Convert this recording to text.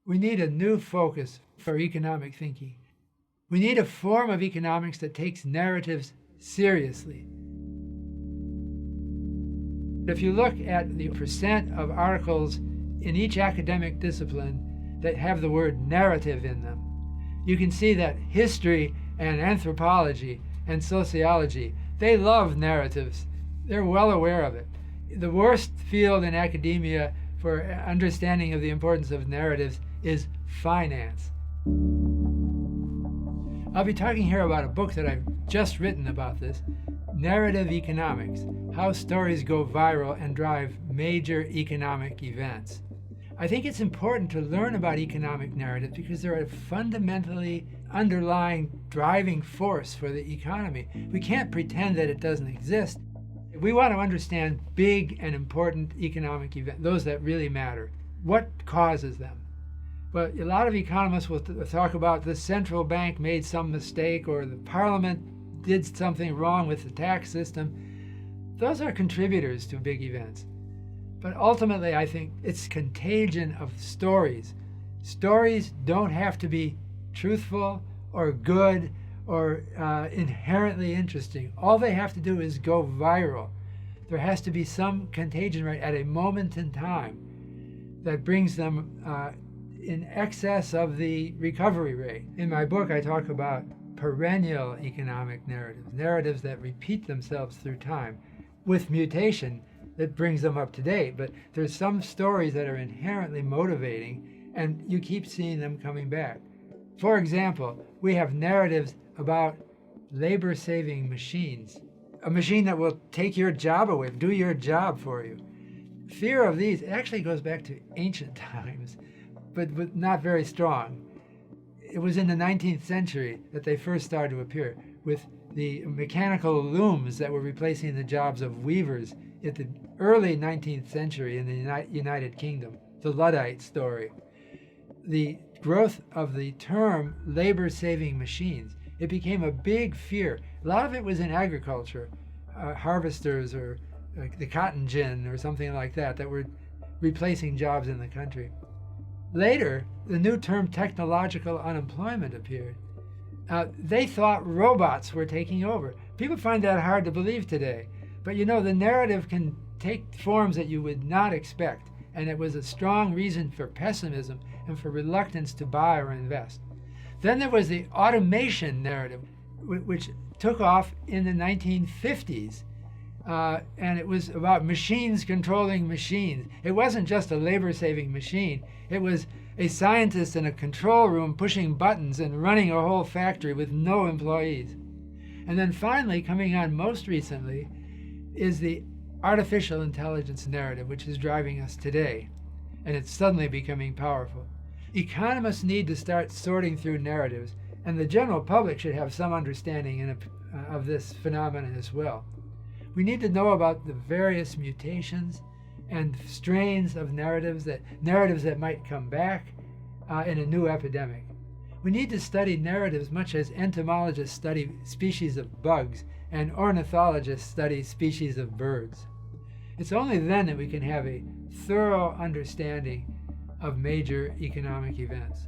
We need a new focus for economic thinking. We need a form of economics that takes narratives seriously. If you look at the percent of articles in each academic discipline that have the word narrative in them, you can see that history and anthropology and sociology, they love narratives. They're well aware of it. The worst field in academia for understanding of the importance of narratives is finance. I'll be talking here about a book that I've just written about this, Narrative Economics, How Stories Go Viral and Drive Major Economic Events. I think it's important to learn about economic narratives because they're a fundamentally underlying driving force for the economy. We can't pretend that it doesn't exist. We want to understand big and important economic events, those that really matter. What causes them? Well, a lot of economists will talk about the central bank made some mistake or the parliament did something wrong with the tax system. Those are contributors to big events. But ultimately, I think it's contagion of stories. Stories don't have to be truthful or good or inherently interesting. All they have to do is go viral. There has to be some contagion right at a moment in time that brings them in excess of the recovery rate. In my book, I talk about perennial economic narratives, narratives that repeat themselves through time with mutation that brings them up to date. But there's some stories that are inherently motivating, and you keep seeing them coming back. For example, we have narratives about labor-saving machines, a machine that will take your job away, do your job for you. Fear of these actually goes back to ancient times, but not very strong. It was in the 19th century that they first started to appear, with the mechanical looms that were replacing the jobs of weavers at the early 19th century in the United Kingdom, the Luddite story. The growth of the term labor-saving machines, it became a big fear. A lot of it was in agriculture, harvesters or the cotton gin or something like that were replacing jobs in the country. Later, the new term technological unemployment appeared. They thought robots were taking over. People find that hard to believe today. But you know, the narrative can take forms that you would not expect, and it was a strong reason for pessimism and for reluctance to buy or invest. Then there was the automation narrative, which took off in the 1950s. And it was about machines controlling machines. It wasn't just a labor-saving machine. It was a scientist in a control room pushing buttons and running a whole factory with no employees. And then finally, coming on most recently, is the artificial intelligence narrative, which is driving us today. And it's suddenly becoming powerful. Economists need to start sorting through narratives, and the general public should have some understanding of this phenomenon as well. We need to know about the various mutations and strains of narratives that might come back in a new epidemic. We need to study narratives much as entomologists study species of bugs and ornithologists study species of birds. It's only then that we can have a thorough understanding of major economic events.